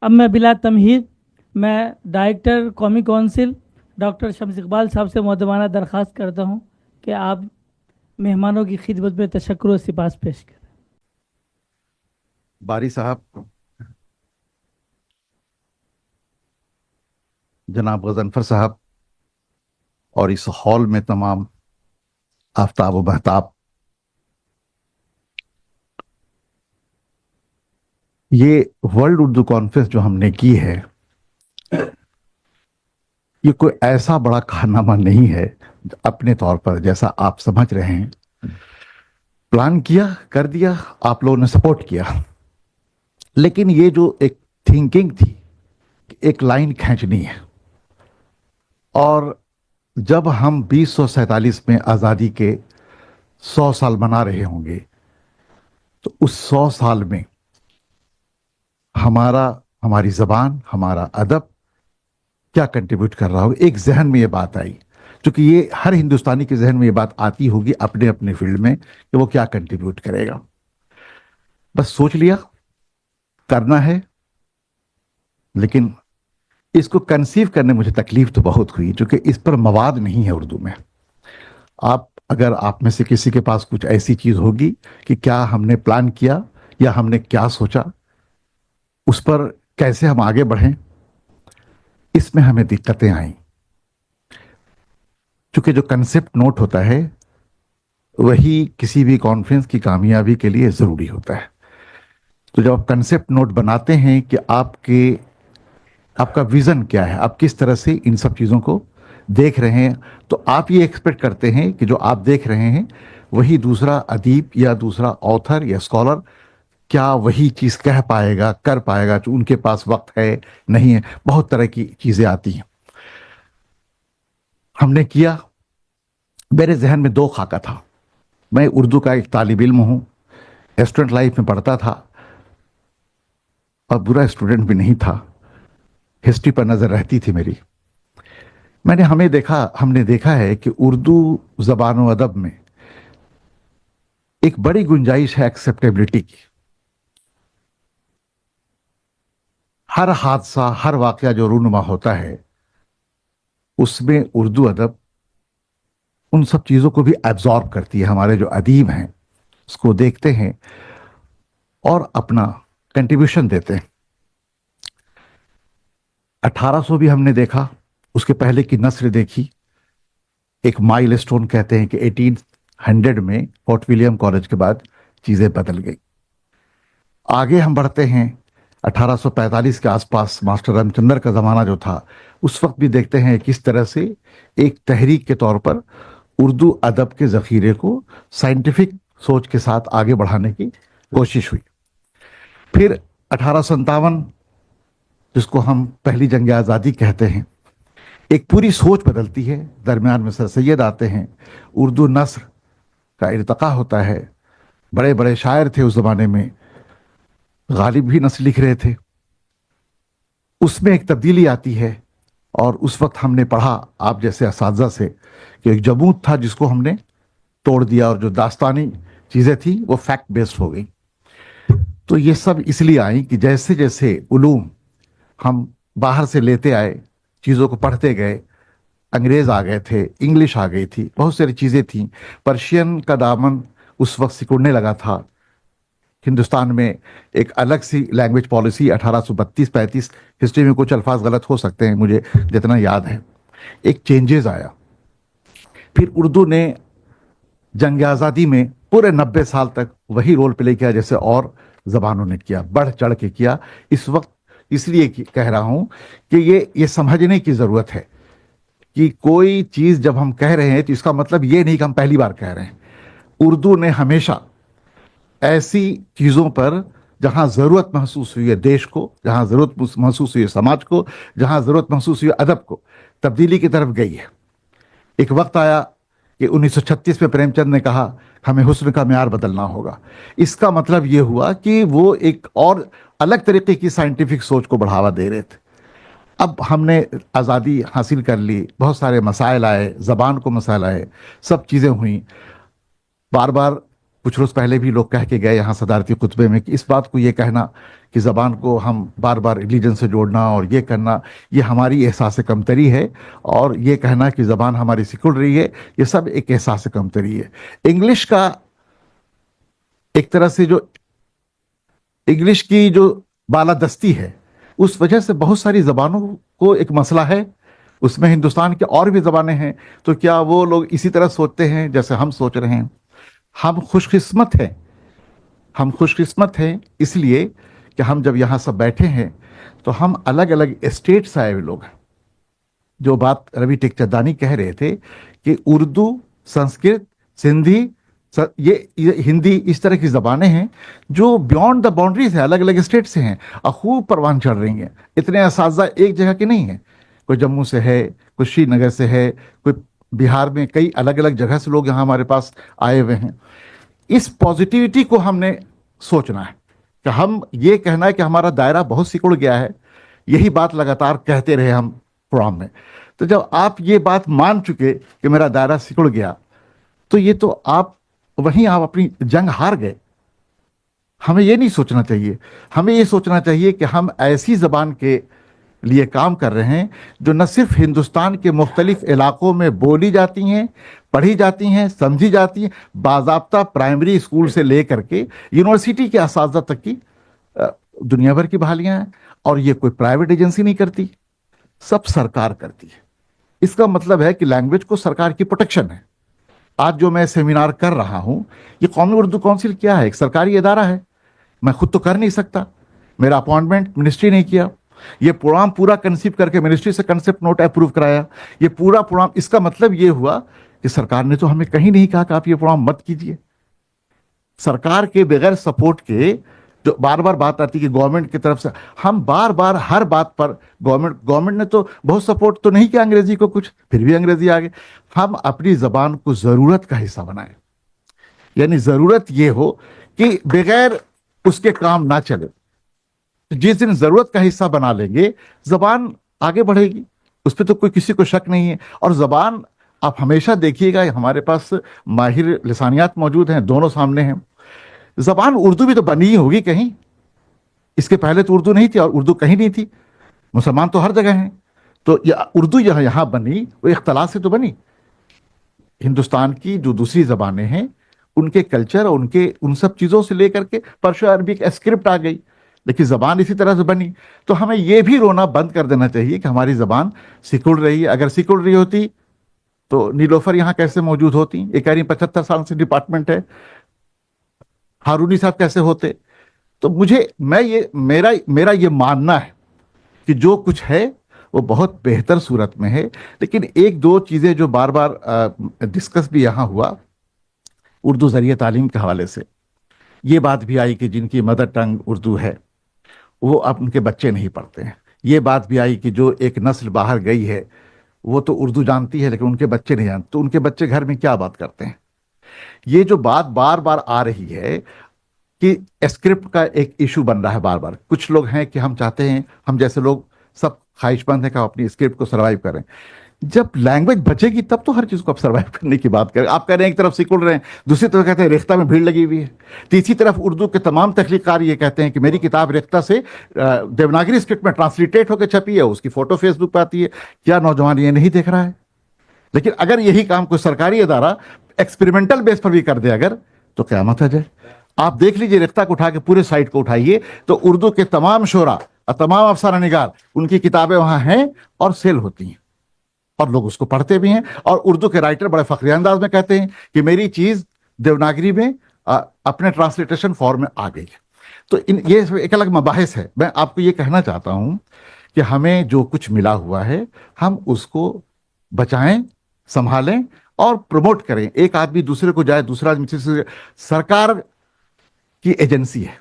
अब मैं बिला तमहीद मैं डायरेक्टर कौमी कौंसिल डॉक्टर शम्स इकबाल साहब से मुअद्दबाना दरख्वास्त करता हूँ कि आप मेहमानों की खिदमत में तशक्कुर और सिपास पेश करें। बारी साहब, जनाब गजनफर साहब और इस हॉल में तमाम आफ्ताब व महताब, ये वर्ल्ड उर्दू कॉन्फ्रेंस जो हमने की है, ये कोई ऐसा बड़ा कारनामा नहीं है। अपने तौर पर जैसा आप समझ रहे हैं, प्लान किया, कर दिया, आप लोगों ने सपोर्ट किया, लेकिन ये जो एक थिंकिंग थी, एक लाइन खींचनी है। और जब हम 2047 में आज़ादी के 100 साल मना रहे होंगे, तो उस 100 साल में हमारी ज़बान, हमारा अदब क्या कंट्रीब्यूट कर रहा होगा। एक जहन में ये बात आई, क्योंकि ये हर हिंदुस्तानी के जहन में ये बात आती होगी अपने अपने फील्ड में कि वो क्या कंट्रीब्यूट करेगा। बस सोच लिया, करना है। लेकिन इसको कंसीव करने मुझे तकलीफ तो बहुत हुई, क्योंकि इस पर मवाद नहीं है उर्दू में। अगर आप में से किसी के पास कुछ ऐसी चीज होगी कि क्या हमने प्लान किया या हमने क्या सोचा, उस पर कैसे हम आगे बढ़ें, इसमें हमें दिक्कतें आई। क्योंकि जो कंसेप्ट नोट होता है वही किसी भी कॉन्फ्रेंस की कामयाबी के लिए जरूरी होता है। तो जब आप कंसेप्ट नोट बनाते हैं कि आपका विजन क्या है, आप किस तरह से इन सब चीजों को देख रहे हैं, तो आप ये एक्सपेक्ट करते हैं कि जो आप देख रहे हैं वही दूसरा अदीब या दूसरा ऑथर या स्कॉलर क्या वही चीज कह पाएगा, कर पाएगा, जो उनके पास वक्त है नहीं है। बहुत तरह की चीजें आती हैं। हमने किया। मेरे जहन में दो खाका था। मैं उर्दू का एक तालिब इल्म हूं, स्टूडेंट लाइफ में पढ़ता था और बुरा स्टूडेंट भी नहीं था। हिस्ट्री पर नजर रहती थी मेरी। हमने देखा है कि उर्दू जबान व अदब में एक बड़ी गुंजाइश है एक्सेप्टेबिलिटी की। हर हादसा, हर वाकया जो रूनुमा होता है, उसमें उर्दू अदब उन सब चीजों को भी एब्जॉर्ब करती है। हमारे जो अदीब हैं उसको देखते हैं और अपना कंट्रीब्यूशन देते हैं। 1800 भी हमने देखा, उसके पहले की नस्र देखी। एक माइलस्टोन कहते हैं कि 1800 में फोर्ट विलियम कॉलेज के बाद चीजें बदल गई। आगे हम बढ़ते हैं, 1845 के आसपास मास्टर रामचंद्र का जमाना जो था, उस वक्त भी देखते हैं किस तरह से एक तहरीक के तौर पर उर्दू अदब के जखीरे को साइंटिफिक सोच के साथ आगे बढ़ाने की कोशिश हुई। फिर 1857, जिसको हम पहली जंग आज़ादी कहते हैं, एक पूरी सोच बदलती है। दरमियान में सर सैयद आते हैं, उर्दू नस्र का इर्तका होता है। बड़े बड़े शायर थे उस जमाने में, गालिब भी नस्र लिख रहे थे। उसमें एक तब्दीली आती है। और उस वक्त हमने पढ़ा आप जैसे असातिज़ा से कि एक जमूत था जिसको हमने तोड़ दिया, और जो दास्तानी चीजें थी वो फैक्ट बेस्ड हो गई। तो ये सब इसलिए आई कि जैसे जैसे उलूम हम बाहर से लेते आए, चीजों को पढ़ते गए, अंग्रेज आ गए थे, इंग्लिश आ गई थी, बहुत सारी चीजें थी। पर्शियन का दामन उस वक्त सिकुड़ने लगा था। हिंदुस्तान में एक अलग सी लैंग्वेज पॉलिसी 1832-35, हिस्ट्री में कुछ अल्फाज गलत हो सकते हैं, मुझे जितना याद है, एक चेंजेस आया। फिर उर्दू ने जंग आज़ादी में पूरे 90 साल तक वही रोल प्ले किया जैसे और जबानों ने किया, बढ़ चढ़ के किया। इस वक्त इसलिए कह रहा हूं कि ये समझने की जरूरत है कि कोई चीज जब हम कह रहे हैं तो इसका मतलब ये नहीं कि हम पहली बार कह रहे हैं। उर्दू ने हमेशा ऐसी चीजों पर जहां जरूरत महसूस हुई है देश को, जहां जरूरत महसूस हुई है समाज को, जहां जरूरत महसूस हुई है अदब को, तब्दीली की तरफ गई है। एक वक्त आया कि 1936 में प्रेमचंद ने कहा हमें हुस्न का म्यार बदलना होगा। इसका मतलब यह हुआ कि वो एक और अलग तरीके की साइंटिफिक सोच को बढ़ावा दे रहे थे। अब हमने आज़ादी हासिल कर ली, बहुत सारे मसाइल आए, ज़बान को मसाइल आए, सब चीज़ें हुई। बार बार कुछ रोज पहले भी लोग कह के गए यहाँ सदारती खुतबे में कि इस बात को ये कहना कि ज़बान को हम बार बार रिलीजन से जोड़ना और ये करना, ये हमारी एहसास कमतरी है, और ये कहना कि ज़बान हमारी सिकुड़ रही है, ये सब एक एहसास कमतरी है। इंग्लिश का एक तरह से जो इंग्लिश की जो बालादस्ती है, उस वजह से बहुत सारी ज़बानों को एक मसला है। उसमें हिंदुस्तान की और भी ज़बानें हैं, तो क्या वो लोग इसी तरह सोचते हैं जैसे हम सोच रहे हैं? हम खुशकिस्मत हैं, हम खुशकिस्मत हैं इसलिए कि हम जब यहाँ सब बैठे हैं तो हम अलग अलग स्टेट से आए हुए लोग हैं। जो बात रवि टेकचंदानी कह रहे थे कि उर्दू, संस्कृत, सिंधी, ये हिंदी, इस तरह की ज़बानें हैं जो बियॉन्ड द बाउंड्रीज है, अलग अलग स्टेट से हैं और खूब परवान चढ़ रही हैं। इतने असातिज़ा एक जगह के नहीं हैं, कोई जम्मू से है, कोई श्रीनगर से है, कोई बिहार में, कई अलग अलग जगह से लोग यहाँ हमारे पास आए हुए हैं। इस पॉजिटिविटी को हमने सोचना है कि हम ये कहना है कि हमारा दायरा बहुत सिकुड़ गया है, यही बात लगातार कहते रहे हम प्रोग्राम में। तो जब आप ये बात मान चुके कि मेरा दायरा सिकुड़ गया, तो ये तो आप वहीं आप अपनी जंग हार गए। हमें ये नहीं सोचना चाहिए, हमें ये सोचना चाहिए कि हम ऐसी ज़बान के लिए काम कर रहे हैं जो न सिर्फ हिंदुस्तान के मुख्तलिफ इलाकों में बोली जाती हैं, पढ़ी जाती हैं, समझी जाती हैं, बाज़ाब्ता प्राइमरी स्कूल से लेकर के यूनिवर्सिटी के असातिज़ा तक की दुनिया भर की बहालियां हैं, और ये कोई प्राइवेट एजेंसी नहीं करती, सब सरकार करती है। इसका मतलब है कि लैंग्वेज को सरकार की प्रोटेक्शन है। आज जो मैं सेमिनार कर रहा हूं, ये कौमी उर्दू काउंसिल क्या है? एक सरकारी इदारा है, मैं खुद तो कर नहीं सकता, मेरा अपॉइंटमेंट मिनिस्ट्री ने किया। ये प्रोग्राम पूरा कंसीव करके मिनिस्ट्री से कंसेप्ट नोट अप्रूव कराया, ये पूरा प्रोग्राम। इसका मतलब ये हुआ कि सरकार ने तो हमें कहीं नहीं कहा कि आप ये प्रोग्राम मत कीजिए। सरकार के बगैर सपोर्ट के जो बार बार बात आती है कि गवर्नमेंट की तरफ से, हम बार बार हर बात पर गवर्नमेंट ने तो बहुत सपोर्ट तो नहीं किया अंग्रेजी को, कुछ फिर भी अंग्रेजी आ गई। हम अपनी जबान को जरूरत का हिस्सा बनाए, यानी जरूरत ये हो कि बगैर उसके काम ना चले। जिस दिन जरूरत का हिस्सा बना लेंगे, जबान आगे बढ़ेगी, उस पर तो कोई किसी को शक नहीं है। और जबान आप हमेशा देखिएगा, हमारे पास माहिर लिसानियात मौजूद हैं, दोनों सामने हैं। जबान उर्दू भी तो बनी ही होगी कहीं, इसके पहले तो उर्दू नहीं थी, और उर्दू कहीं नहीं थी। मुसलमान तो हर जगह हैं, तो उर्दू यहाँ बनी, वो इख्तलात से तो बनी। हिंदुस्तान की जो दूसरी जबानें हैं, उनके कल्चर, उनके उन सब चीज़ों से लेकर के पर्शियो अरबिक स्क्रिप्ट आ गई, लेकिन ज़बान इसी तरह से बनी। तो हमें यह भी रोना बंद कर देना चाहिए कि हमारी ज़बान सिकुड़ रही है। अगर सिकुड़ रही होती तो नीलोफर यहाँ कैसे मौजूद होती? एक कह रही 75 साल से डिपार्टमेंट है, हारूनी साहब कैसे होते? तो मेरा ये मानना है कि जो कुछ है वो बहुत बेहतर सूरत में है। लेकिन एक दो चीज़ें जो बार बार डिस्कस भी यहाँ हुआ, उर्दू ज़रिए तालीम के हवाले से ये बात भी आई कि जिनकी मदर टंग उर्दू है वो अब उनके बच्चे नहीं पढ़ते हैं। ये बात भी आई कि जो एक नस्ल बाहर गई है वो तो उर्दू जानती है लेकिन उनके बच्चे नहीं जानते, तो उनके बच्चे घर में क्या बात करते हैं? ये जो बात बार बार आ रही है कि स्क्रिप्ट का एक इशू बन रहा है बार बार। कुछ लोग हैं कि हम चाहते हैं, हम जैसे लोग सब ख्वाहिशमंद हैं कि अपनी स्क्रिप्ट को सर्वाइव करें। जब लैंग्वेज बचेगी तब तो हर चीज़ को आप सर्वाइव करने की बात करें। आप कह रहे हैं एक तरफ सिकुड़ रहे हैं, दूसरी तरफ कहते हैं रेख्ता में भीड़ लगी हुई है, तीसरी तरफ उर्दू के तमाम तख्लीकार ये कहते हैं कि मेरी किताब रेख्ता से देवनागरी स्क्रिप्ट में ट्रांसलिटेट होकर छपी है, उसकी फोटो फेसबुक पर आती है। क्या नौजवान ये नहीं देख रहा है? लेकिन अगर यही काम कोई सरकारी अदारा एक्सपेरिमेंटल बेस पर भी कर दे अगर, तो क़यामत आ जाए। आप देख लीजिए, रेख्ता को उठा के पूरे साइट को उठाइए तो उर्दू के तमाम शोरा और तमाम अफसाना निगार, उनकी किताबें वहां हैं और सेल होती हैं और लोग उसको पढ़ते भी हैं। और उर्दू के राइटर बड़े फखरी अंदाज में कहते हैं कि मेरी चीज देवनागरी में अपने ट्रांसलेटेशन फॉर्म में आ गई है। तो ये एक अलग मबाहिस है। मैं आपको ये कहना चाहता हूं कि हमें जो कुछ मिला हुआ है हम उसको बचाएं, संभालें और प्रमोट करें। एक आदमी दूसरे को जाए, दूसरा आदमी तीसरे। सरकार की एजेंसी है,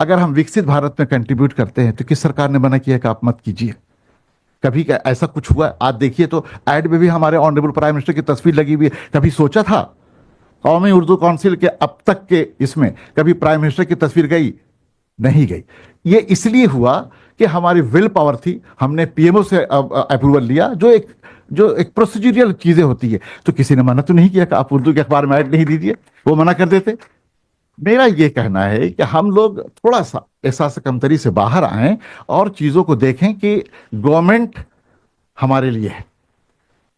अगर हम विकसित भारत में कंट्रीब्यूट करते हैं तो किस सरकार ने मना किया कि आप मत कीजिए? कभी ऐसा कुछ हुआ? आज देखिए तो ऐड में भी हमारे ऑनरेबल प्राइम मिनिस्टर की तस्वीर लगी हुई है। कभी सोचा था कौमी उर्दू काउंसिल के अब तक के इसमें कभी प्राइम मिनिस्टर की तस्वीर गई? नहीं गई। ये इसलिए हुआ कि हमारी विल पावर थी, हमने पीएमओ से अप्रूवल लिया, जो एक प्रोसीजरल चीजें होती है। तो किसी ने मना तो नहीं किया कि आप उर्दू के अखबार में ऐड नहीं दीजिए, वो मना कर देते। मेरा ये कहना है कि हम लोग थोड़ा सा एहसास कमतरी से बाहर आएं और चीजों को देखें कि गवर्नमेंट हमारे लिए है।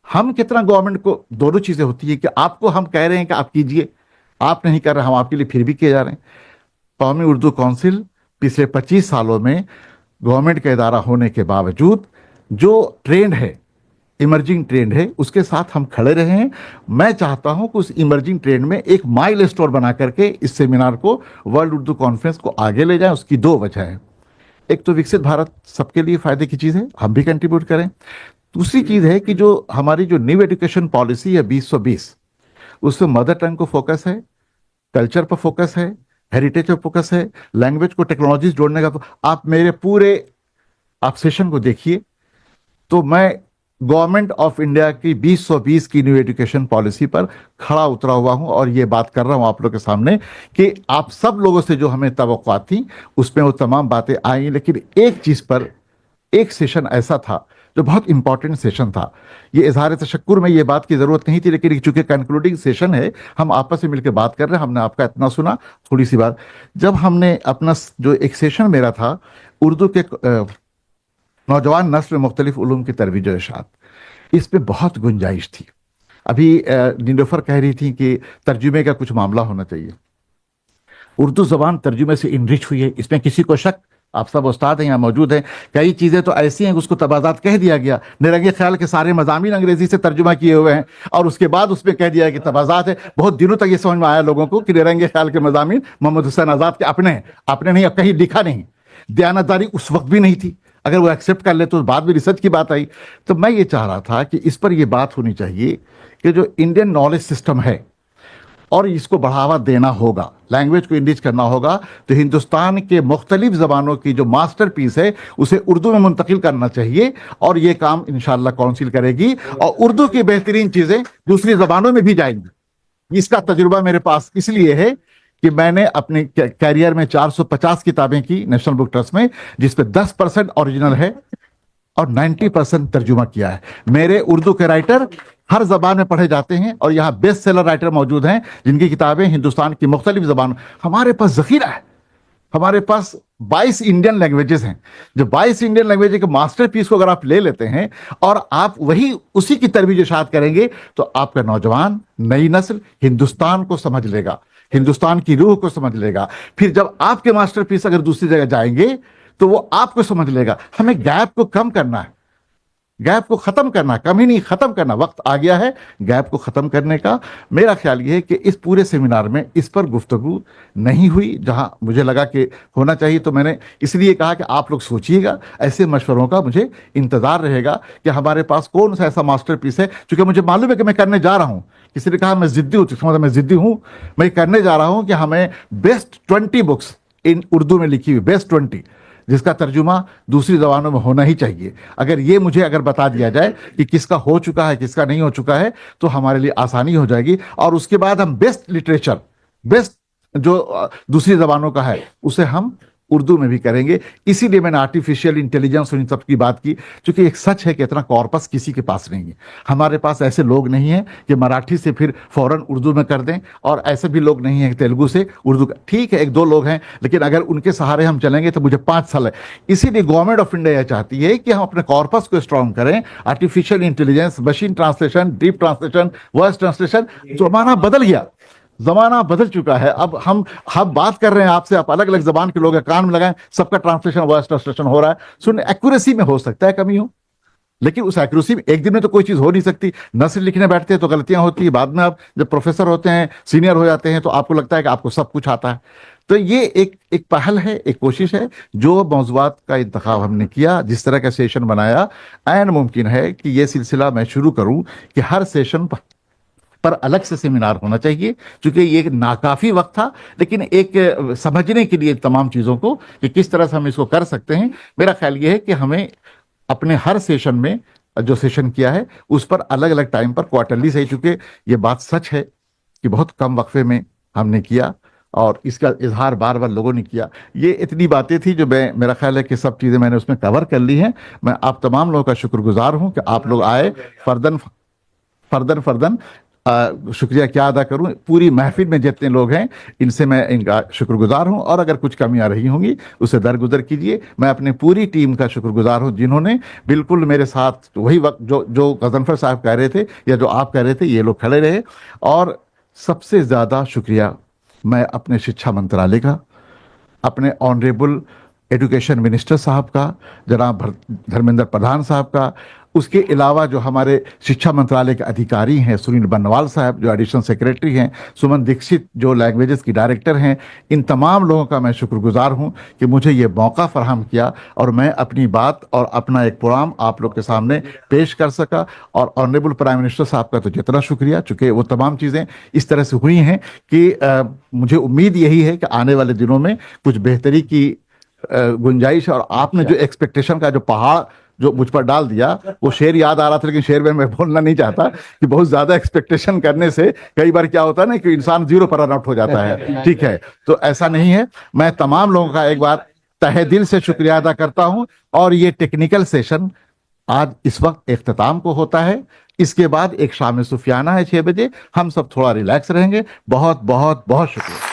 हम कितना गवर्नमेंट को, दोनों चीजें होती है कि आपको हम कह रहे हैं कि आप कीजिए, आप नहीं कर रहे, हम आपके लिए फिर भी किए जा रहे हैं। कौमी उर्दू काउंसिल पिछले 25 सालों में गवर्नमेंट का इदारा होने के बावजूद जो ट्रेंड है, इमर्जिंग ट्रेंड है, उसके साथ हम खड़े रहे हैं। मैं चाहता हूं कि उस इमर्जिंग ट्रेंड में एक माइल स्टोन बना करके इस सेमिनार को, वर्ल्ड उर्दू कॉन्फ्रेंस को आगे ले जाएं। उसकी दो वजह है। एक तो विकसित भारत सबके लिए फायदे की चीज है, हम भी कंट्रीब्यूट करें। दूसरी चीज है कि जो हमारी जो न्यू एजुकेशन पॉलिसी है 2020, उसमें मदर टंग को फोकस है, कल्चर पर फोकस है, हेरिटेज पर फोकस है, लैंग्वेज को टेक्नोलॉजी जोड़ने का। आप मेरे पूरे आप सेशन को देखिए तो मैं गवर्नमेंट ऑफ इंडिया की 2020 की न्यू एजुकेशन पॉलिसी पर खड़ा उतरा हुआ हूं और ये बात कर रहा हूं आप लोगों के सामने कि आप सब लोगों से जो हमें तवक्कुआत थी उसमें वो तमाम बातें आई, लेकिन एक चीज पर एक सेशन ऐसा था जो बहुत इंपॉर्टेंट सेशन था। ये इजहार तशक्कुर में ये बात की जरूरत नहीं थी, लेकिन चूंकि कंक्लूडिंग सेशन है, हम आपस में मिलकर बात कर रहे हैं, हमने आपका इतना सुना। थोड़ी सी बात, जब हमने अपना जो एक सेशन मेरा था उर्दू के नौजवान नस्ल में मुख्तलिफ उलूम की तरवीज और इरशाद, इस पे बहुत गुंजाइश थी। अभी नीलोफर कह रही थी कि तर्जुमे का कुछ मामला होना चाहिए। उर्दू जबान तर्जुमे से इनरिच हुई है, इसमें किसी को शक, आप सब उस्ताद हैं यहाँ मौजूद हैं। कई चीजें तो ऐसी हैं कि उसको तबादात कह दिया गया, निरंगे ख्याल के सारे मजामीन अंग्रेजी से तर्जुमा किए हुए हैं और उसके बाद उसमें कह दिया कि तबादात है। बहुत दिनों तक ये समझ में आया लोगों को कि निरंगे ख्याल के मजामीन मोहम्मद हुसैन आजाद के अपने हैं, अपने नहीं, अब कहीं लिखा नहीं। दयानतदारी उस वक्त भी नहीं थी, अगर वो एक्सेप्ट कर ले तो बाद में रिसर्च की बात आई। तो मैं ये चाह रहा था कि इस पर ये बात होनी चाहिए कि जो इंडियन नॉलेज सिस्टम है और इसको बढ़ावा देना होगा, लैंग्वेज को इंडिज करना होगा, तो हिंदुस्तान के मुख्तलिफ ज़बानों की जो मास्टर पीस है उसे उर्दू में मुंतकिल करना चाहिए और ये काम इंशाअल्लाह काउंसिल करेगी और उर्दू की बेहतरीन चीज़ें दूसरी ज़बानों में भी जाएंगी। इसका तजुर्बा मेरे पास इसलिए है कि मैंने अपने कैरियर में 450 किताबें की नेशनल बुक ट्रस्ट में, जिसपे 10% ओरिजिनल है और 90% तर्जुमा किया है। मेरे उर्दू के राइटर हर जबान में पढ़े जाते हैं और यहाँ बेस्ट सेलर राइटर मौजूद हैं जिनकी किताबें हिंदुस्तान की मुख्तलिफ जबान। हमारे पास जखीरा है, हमारे पास 22 इंडियन लैंग्वेजेस हैं। जो 22 इंडियन लैंग्वेज के मास्टर पीस को अगर आप ले लेते हैं और आप वही उसी की तरवीज इरशाद करेंगे तो आपका नौजवान, नई नस्ल हिंदुस्तान को समझ लेगा, हिंदुस्तान की रूह को समझ लेगा। फिर जब आपके मास्टर पीस अगर दूसरी जगह जाएंगे तो वो आपको समझ लेगा। हमें गैप को कम करना है, गैप को खत्म करना, कम ही नहीं खत्म करना। वक्त आ गया है गैप को खत्म करने का। मेरा ख्याल ये है कि इस पूरे सेमिनार में इस पर गुफ्तगू नहीं हुई जहां मुझे लगा कि होना चाहिए, तो मैंने इसलिए कहा कि आप लोग सोचिएगा। ऐसे मशवरों का मुझे इंतजार रहेगा कि हमारे पास कौन सा ऐसा मास्टर पीस है, क्योंकि मुझे मालूम है कि मैं करने जा रहा हूं। किसी ने कहा मैं जिद्दी हूं, मैं जिद्दी हूं। मैं करने जा रहा हूं कि हमें बेस्ट 20 बुक्स इन उर्दू में लिखी हुई, बेस्ट 20, जिसका तर्जुमा दूसरी जबानों में होना ही चाहिए। अगर ये मुझे अगर बता दिया जाए कि किसका हो चुका है किसका नहीं हो चुका है तो हमारे लिए आसानी हो जाएगी। और उसके बाद हम बेस्ट लिटरेचर, बेस्ट जो दूसरी जबानों का है उसे हम उर्दू में भी करेंगे। इसीलिए मैंने आर्टिफिशियल इंटेलिजेंस और इन सब की बात की, क्योंकि एक सच है कि इतना कॉर्पस किसी के पास नहीं है। हमारे पास ऐसे लोग नहीं हैं कि मराठी से फिर फौरन उर्दू में कर दें, और ऐसे भी लोग नहीं हैं तेलुगु से उर्दू। ठीक है, एक दो लोग हैं, लेकिन अगर उनके सहारे हम चलेंगे तो मुझे 5 साल है। इसीलिए गवर्नमेंट ऑफ इंडिया यह चाहती है कि हम अपने कॉर्पस को स्ट्रॉन्ग करें। Artificial intelligence, machine translation, deep translation, voice translation, जमाना बदल गया, जमाना बदल चुका है। अब हम बात कर रहे हैं आपसे, आप अलग अलग जबान के लोग हैं, कान में लगाएं, सबका ट्रांसलेशन, वॉइस ट्रांसलेशन हो रहा है। सुन, एक्यूरेसी में हो सकता है कमी हो, लेकिन उस एक्यूरेसी में एक दिन में तो कोई चीज हो नहीं सकती। नस्ल लिखने बैठते हैं तो गलतियां होती है, बाद में आप जब प्रोफेसर होते हैं, सीनियर हो जाते हैं, तो आपको लगता है कि आपको सब कुछ आता है। तो ये एक पहल है, एक कोशिश है। जो मौज़ूआत का इंतखाब हमने किया, जिस तरह का सेशन बनाया, ऐन मुमकिन है कि ये सिलसिला मैं शुरू करूं कि हर सेशन पर अलग से सेमिनार होना चाहिए, क्योंकि ये नाकाफी वक्त था, लेकिन एक समझने के लिए तमाम चीज़ों को कि किस तरह से हम इसको कर सकते हैं। मेरा ख्याल ये है कि हमें अपने हर सेशन में जो सेशन किया है उस पर अलग अलग टाइम पर क्वार्टरली से, चूंकि ये बात सच है कि बहुत कम वक्फे में हमने किया और इसका इजहार बार बार लोगों ने किया। ये इतनी बातें थी जो मेरा ख्याल है कि सब चीज़ें मैंने उसमें कवर कर ली हैं। मैं आप तमाम लोगों का शुक्रगुजार हूँ कि आप लोग आए, फर्दन शुक्रिया क्या अदा करूं, पूरी महफिल में जितने लोग हैं इनसे मैं इनका शुक्रगुजार हूं, और अगर कुछ कमियां रही होंगी उसे दरगुजर कीजिए। मैं अपने पूरी टीम का शुक्रगुजार हूं जिन्होंने बिल्कुल मेरे साथ वही वक्त जो गजनफर साहब कह रहे थे या जो आप कह रहे थे, ये लोग खड़े रहे। और सबसे ज़्यादा शुक्रिया मैं अपने शिक्षा मंत्रालय का, अपने ऑनरेबल एजुकेशन मिनिस्टर साहब का, जनाब धर्मेंद्र प्रधान साहब का, उसके अलावा जो हमारे शिक्षा मंत्रालय के अधिकारी हैं, सुनील बन्नवाल साहब जो एडिशनल सेक्रेटरी हैं, सुमन दीक्षित जो लैंग्वेजेस की डायरेक्टर हैं, इन तमाम लोगों का मैं शुक्रगुजार हूं कि मुझे ये मौका फराहम किया और मैं अपनी बात और अपना एक प्रोग्राम आप लोग के सामने पेश कर सका। और ऑनरेबल प्राइम मिनिस्टर साहब का तो जितना शुक्रिया, चूँकि वो तमाम चीज़ें इस तरह से हुई हैं कि मुझे उम्मीद यही है कि आने वाले दिनों में कुछ बेहतरी की गुंजाइश। और आपने जो एक्सपेक्टेशन का जो पहाड़ जो मुझ पर डाल दिया, वो शेर याद आ रहा था, लेकिन शेर में मैं बोलना नहीं चाहता कि बहुत ज्यादा एक्सपेक्टेशन करने से कई बार क्या होता है ना कि इंसान जीरो पर रन आउट हो जाता है। ठीक है, तो ऐसा नहीं है। मैं तमाम लोगों का एक बार तहे दिल से शुक्रिया अदा करता हूं। और ये टेक्निकल सेशन आज इस वक्त इख्तिताम को होता है। इसके बाद एक शाम सूफियाना है 6 बजे, हम सब थोड़ा रिलैक्स रहेंगे। बहुत बहुत बहुत शुक्रिया।